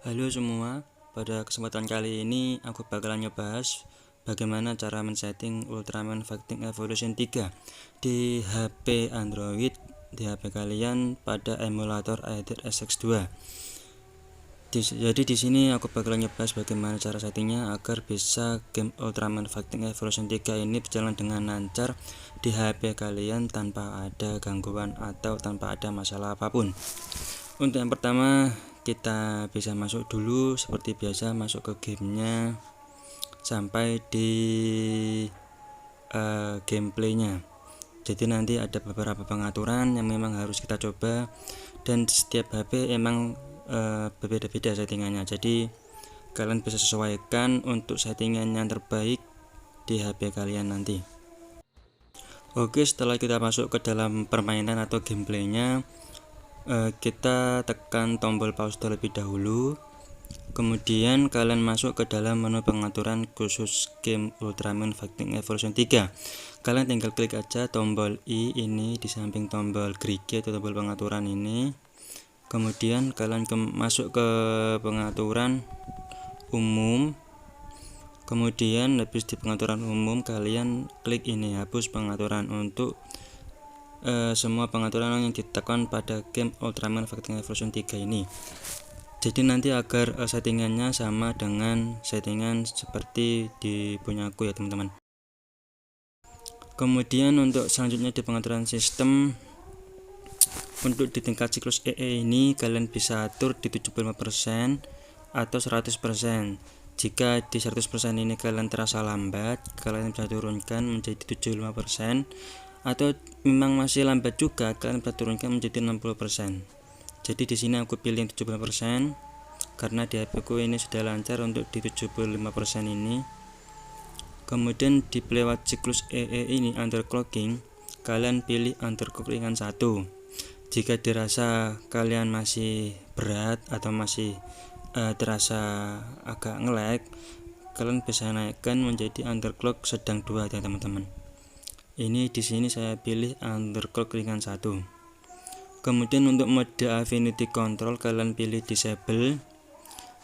Halo semua, pada kesempatan kali ini aku bakalan ngebahas bagaimana cara men-setting Ultraman Fighting Evolution 3 di HP Android, di HP kalian pada emulator Aether SX2. Jadi di sini aku bakalan ngebahas bagaimana cara settingnya agar bisa game Ultraman Fighting Evolution 3 ini berjalan dengan lancar di HP kalian tanpa ada gangguan atau tanpa ada masalah apapun. Untuk yang pertama, kita bisa masuk dulu seperti biasa, masuk ke gamenya sampai di gameplaynya. Jadi nanti ada beberapa pengaturan yang memang harus kita coba, dan setiap HP emang berbeda-beda settingannya, jadi kalian bisa sesuaikan untuk settingan yang terbaik di HP kalian nanti. Oke, setelah kita masuk ke dalam permainan atau gameplaynya, kita tekan tombol pause terlebih dahulu, kemudian kalian masuk ke dalam menu pengaturan khusus game Ultraman Fighting Evolution 3. Kalian tinggal klik aja tombol I ini di samping tombol gerigi atau tombol pengaturan ini, kemudian kalian masuk ke pengaturan umum, kemudian habis di pengaturan umum kalian klik ini hapus pengaturan untuk semua pengaturan yang ditekan pada game Ultraman Fighting Evolution 3 ini. Jadi nanti agar settingannya sama dengan settingan seperti di punyaku ya teman-teman. Kemudian untuk selanjutnya di pengaturan sistem, untuk di tingkat siklus EE ini kalian bisa atur di 75% atau 100%. Jika di 100% ini kalian terasa lambat, kalian bisa turunkan menjadi 75%, atau memang masih lambat juga kalian bisa turunkan menjadi 60%. Jadi di sini aku pilih 75% karena di HP ku ini sudah lancar untuk di 75% ini. Kemudian di pelewat siklus EE ini underclocking, kalian pilih underclocking 1. Jika dirasa kalian masih berat atau masih terasa agak nge-lag, kalian bisa naikkan menjadi underclock sedang 2 ya teman-teman. Ini di sini saya pilih underclock ringan 1. Kemudian untuk mode Affinity Control kalian pilih disable.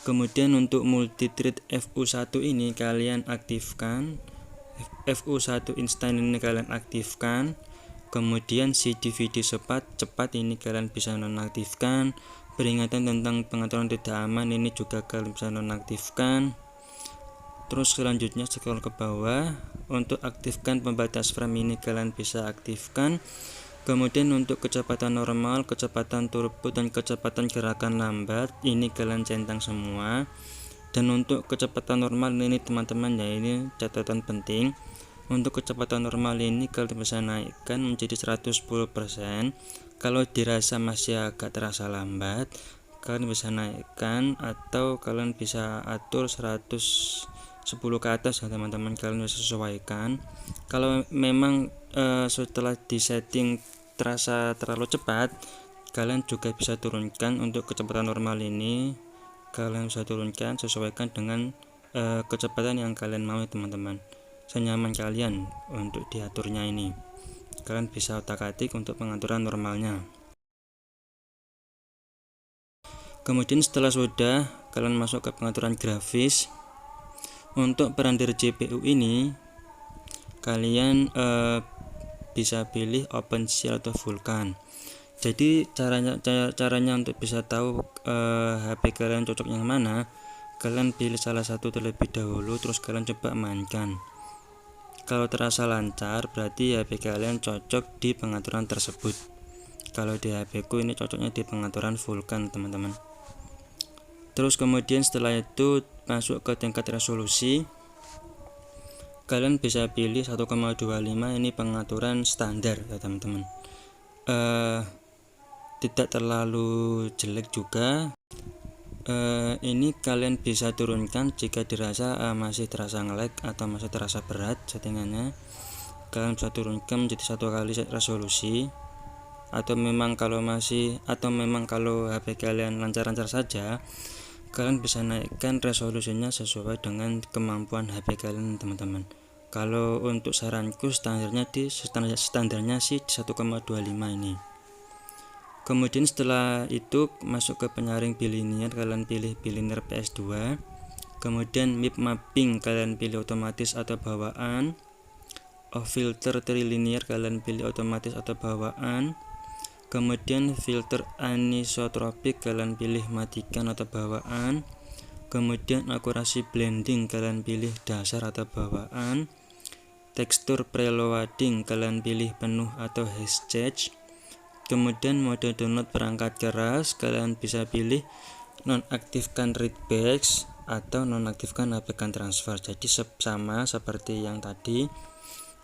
Kemudian untuk multi-thread FU1 ini kalian aktifkan, FU1 instant ini kalian aktifkan. Kemudian si DVD cepat ini kalian bisa nonaktifkan. Peringatan tentang pengaturan tidak aman ini juga kalian bisa nonaktifkan. Terus selanjutnya scroll ke bawah, untuk aktifkan pembatas frame ini kalian bisa aktifkan. Kemudian untuk kecepatan normal, kecepatan turbo, dan kecepatan gerakan lambat ini kalian centang semua. Dan untuk kecepatan normal ini teman-teman ya, ini catatan penting. Untuk kecepatan normal ini kalian bisa naikkan menjadi 110%. Kalau dirasa masih agak terasa lambat, kalian bisa naikkan, atau kalian bisa atur 110 ke atas ya teman-teman, kalian bisa sesuaikan. Kalau memang setelah disetting terasa terlalu cepat, kalian juga bisa turunkan. Untuk kecepatan normal ini kalian bisa turunkan, sesuaikan dengan kecepatan yang kalian mau teman-teman, senyaman kalian untuk diaturnya. Ini kalian bisa otak-atik untuk pengaturan normalnya. Kemudian setelah sudah, kalian masuk ke pengaturan grafis. Untuk berandar GPU ini kalian bisa pilih OpenCL atau Vulkan. Jadi caranya untuk bisa tahu HP kalian cocok yang mana, kalian pilih salah satu terlebih dahulu, terus kalian coba mainkan. Kalau terasa lancar berarti HP kalian cocok di pengaturan tersebut. Kalau di HP ku ini cocoknya di pengaturan Vulkan teman-teman. Terus kemudian setelah itu masuk ke tingkat resolusi, kalian bisa pilih 1,25, ini pengaturan standar ya teman-teman. Tidak terlalu jelek juga. Ini kalian bisa turunkan jika dirasa masih terasa nge-lag atau masih terasa berat settingannya. Kalian bisa turunkan menjadi 1 kali resolusi, atau memang kalau HP kalian lancar-lancar saja, kalian bisa naikkan resolusinya sesuai dengan kemampuan HP kalian teman-teman. Kalau untuk saranku standarnya sih 1,25 ini. Kemudian setelah itu masuk ke penyaring bilinear, kalian pilih bilinear PS2. Kemudian mip mapping, kalian pilih otomatis atau bawaan. Filter trilinear, kalian pilih otomatis atau bawaan. Kemudian filter anisotropik, kalian pilih matikan atau bawaan. Kemudian akurasi blending, kalian pilih dasar atau bawaan. Tekstur preloading, kalian pilih penuh atau hashtag. Kemudian mode download perangkat keras, kalian bisa pilih nonaktifkan readbacks atau nonaktifkan APK transfer. Jadi sama seperti yang tadi,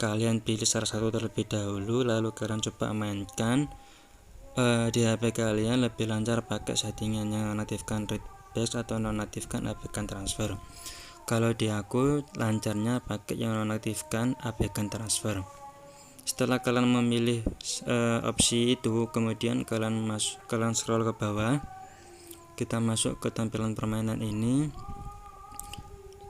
kalian pilih salah satu terlebih dahulu, lalu kalian coba mainkan di HP kalian lebih lancar pakai settingannya nonaktifkan readbacks atau nonaktifkan APK transfer. Kalau di aku lancarnya pakai yang nonaktifkan APK transfer. Setelah kalian memilih opsi itu, kemudian kalian scroll ke bawah. Kita masuk ke tampilan permainan ini.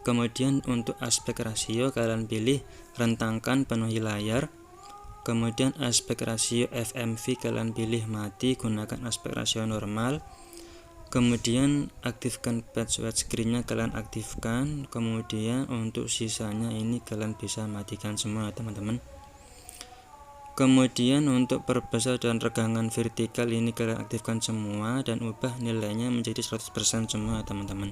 Kemudian untuk aspek rasio, kalian pilih rentangkan penuhi layar. Kemudian aspek rasio FMV, kalian pilih mati, gunakan aspek rasio normal. Kemudian aktifkan patch widescreen-nya, kalian aktifkan. Kemudian untuk sisanya ini kalian bisa matikan semua, teman-teman. Kemudian untuk perbesar dan regangan vertikal ini kalian aktifkan semua dan ubah nilainya menjadi 100% semua, teman-teman.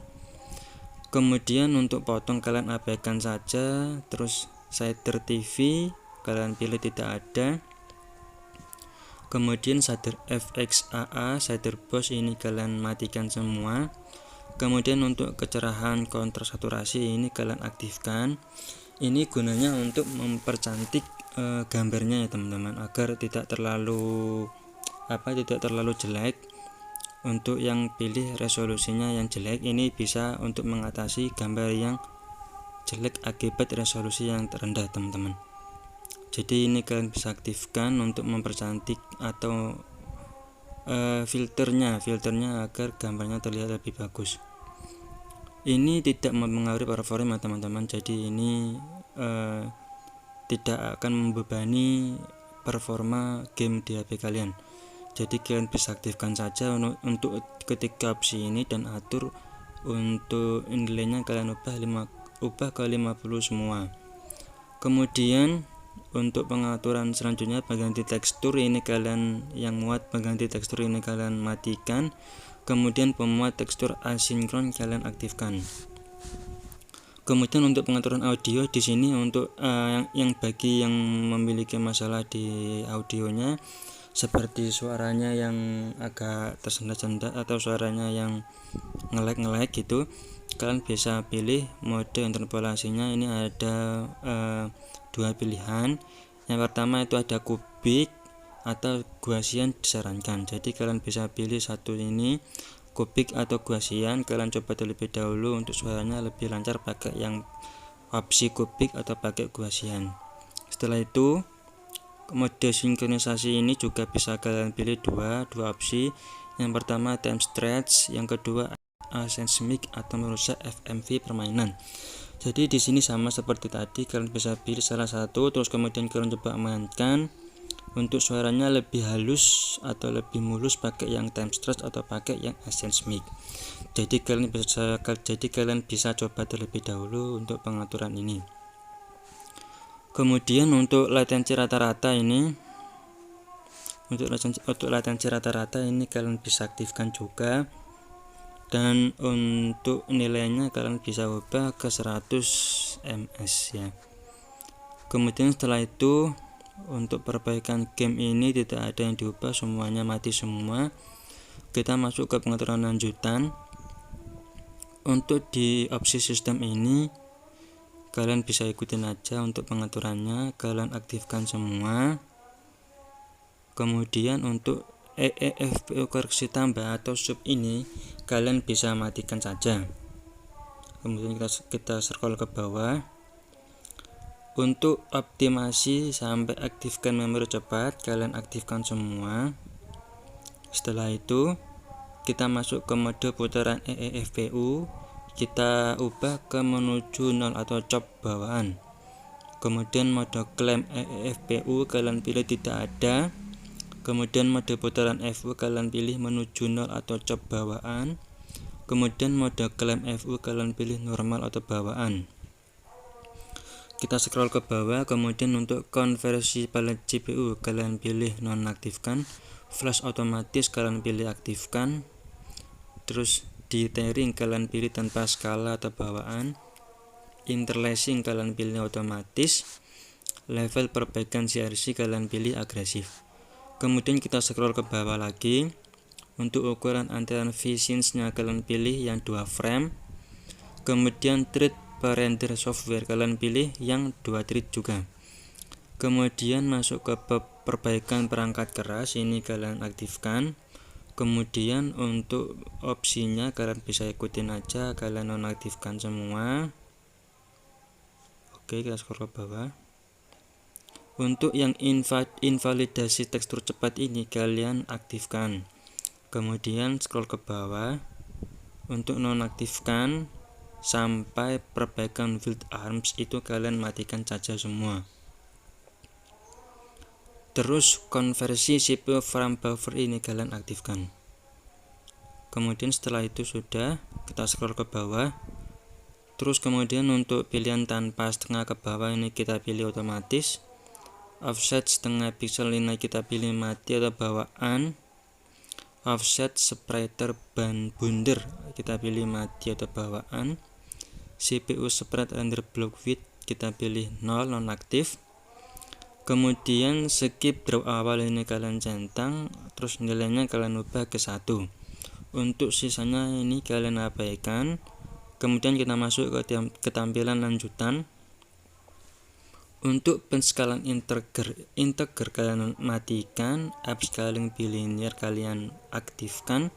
Kemudian untuk potong kalian abaikan saja. Terus shader TV kalian pilih tidak ada. Kemudian shader FXAA, shader boss ini kalian matikan semua. Kemudian untuk kecerahan counter saturasi ini kalian aktifkan. Ini gunanya untuk mempercantik gambarnya ya teman-teman, agar tidak terlalu jelek. Untuk yang pilih resolusinya yang jelek, ini bisa untuk mengatasi gambar yang jelek akibat resolusi yang terendah, teman-teman. Jadi ini kalian bisa aktifkan untuk mempercantik atau filternya agar gambarnya terlihat lebih bagus. Ini tidak mempengaruhi performa, teman-teman. Jadi ini tidak akan membebani performa game di HP kalian. Jadi kalian bisa aktifkan saja untuk ketiga opsi ini dan atur untuk nilainya kalian ubah ke 50 semua. Kemudian untuk pengaturan selanjutnya pengganti tekstur ini kalian pengganti tekstur ini kalian matikan. Kemudian pemuat tekstur asinkron kalian aktifkan. Kemudian untuk pengaturan audio di sini untuk yang bagi yang memiliki masalah di audionya, seperti suaranya yang agak tersendat-sendat atau suaranya yang nge-lag gitu, kalian bisa pilih mode interpolasinya. Ini ada dua pilihan. Yang pertama itu ada kubik atau Gaussian disarankan. Jadi kalian bisa pilih satu ini, kubik atau Gaussian. Kalian coba terlebih dahulu untuk suaranya lebih lancar pakai yang opsi kubik atau pakai Gaussian. Setelah itu mode sinkronisasi ini juga bisa kalian pilih dua opsi. Yang pertama time stretch, yang kedua asensmic atau merusak FMV permainan. Jadi di sini sama seperti tadi, kalian bisa pilih salah satu, terus kemudian kalian coba mainkan. Untuk suaranya lebih halus atau lebih mulus pakai yang time stretch atau pakai yang asensmic. Jadi kalian bisa coba terlebih dahulu untuk pengaturan ini. Kemudian untuk latensi rata-rata ini, kalian bisa aktifkan juga, dan untuk nilainya kalian bisa ubah ke 100 ms ya. Kemudian setelah itu untuk perbaikan game ini tidak ada yang diubah, semuanya mati semua. Kita masuk ke pengaturan lanjutan. Untuk di opsi sistem ini kalian bisa ikutin aja untuk pengaturannya, kalian aktifkan semua. Kemudian untuk EEFPU koreksi tambah atau sub ini kalian bisa matikan saja. Kemudian kita scroll ke bawah. Untuk optimasi sampai aktifkan memori cepat kalian aktifkan semua. Setelah itu kita masuk ke mode putaran EEFPU, kita ubah ke menuju 0 atau chop bawaan. Kemudian mode klaim EEFPU kalian pilih tidak ada. Kemudian mode putaran FU kalian pilih menuju 0 atau chop bawaan. Kemudian mode klaim FU kalian pilih normal atau bawaan. Kita scroll ke bawah, kemudian untuk konversi palet CPU kalian pilih nonaktifkan, flash otomatis kalian pilih aktifkan, terus dithering kalian pilih tanpa skala atau bawaan, interlacing kalian pilih otomatis, level perbaikan CRC kalian pilih agresif. Kemudian kita scroll ke bawah lagi, untuk ukuran antrian VSync-nya kalian pilih yang 2 frame, kemudian thread per render software kalian pilih yang 2 thread juga. Kemudian masuk ke perbaikan perangkat keras, ini kalian aktifkan. Kemudian untuk opsinya kalian bisa ikutin aja, kalian nonaktifkan semua. Oke, kita scroll ke bawah. Untuk yang invalidasi tekstur cepat ini kalian aktifkan. Kemudian scroll ke bawah, untuk nonaktifkan sampai perbaikan build arms itu kalian matikan saja semua. Terus konversi CPU frame buffer ini kalian aktifkan. Kemudian setelah itu sudah, kita scroll ke bawah. Terus kemudian untuk pilihan tanpa setengah ke bawah ini kita pilih otomatis. Offset setengah pixel ini kita pilih mati atau bawaan. Offset spreader ban bundar kita pilih mati atau bawaan. CPU spread render block width kita pilih 0 nonaktif. Kemudian skip draw awal ini kalian centang, terus nilainya kalian ubah ke 1. Untuk sisanya ini kalian abaikan. Kemudian kita masuk ke tampilan lanjutan. Untuk penskalan integer kalian matikan, upscaling bilinear kalian aktifkan.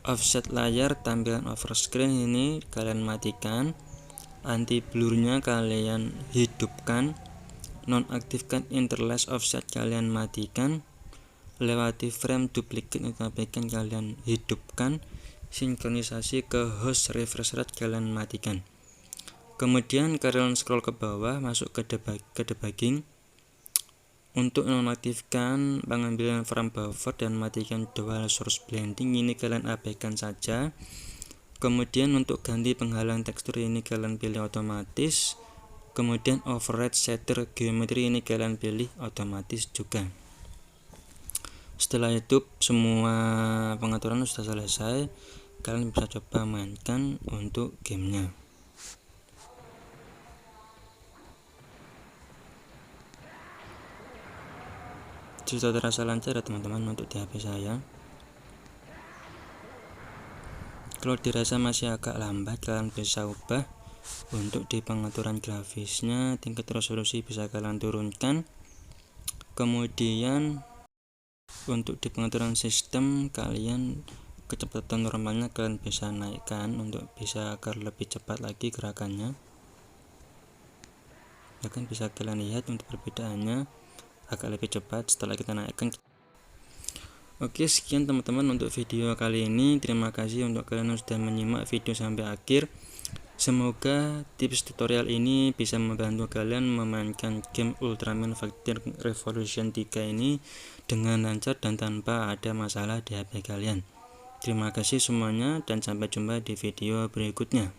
Offset layar tampilan overscreen ini kalian matikan. Anti blurnya kalian hidupkan. Nonaktifkan interlace offset kalian matikan. Lewati frame duplicate abaikan kalian hidupkan. Sinkronisasi ke host refresh rate kalian matikan. Kemudian kalian scroll ke bawah, masuk ke debugging. Untuk nonaktifkan pengambilan frame buffer dan matikan dual source blending ini kalian abaikan saja. Kemudian untuk ganti penghalang tekstur ini kalian pilih otomatis. Kemudian override shader geometry ini kalian pilih otomatis juga. Setelah itu semua pengaturan sudah selesai, kalian bisa coba mainkan untuk gamenya. Sudah terasa lancar ya teman-teman untuk di HP saya. Kalau dirasa masih agak lambat, kalian bisa ubah. Untuk di pengaturan grafisnya, tingkat resolusi bisa kalian turunkan. Kemudian untuk di pengaturan sistem, kalian kecepatan normalnya kalian bisa naikkan untuk bisa agar lebih cepat lagi gerakannya. Bahkan bisa kalian lihat untuk perbedaannya agak lebih cepat setelah kita naikkan. Oke, sekian teman-teman untuk video kali ini. Terima kasih untuk kalian yang sudah menyimak video sampai akhir. Semoga tips tutorial ini bisa membantu kalian memainkan game Ultraman Fighter Revolution 3 ini dengan lancar dan tanpa ada masalah di HP kalian. Terima kasih semuanya dan sampai jumpa di video berikutnya.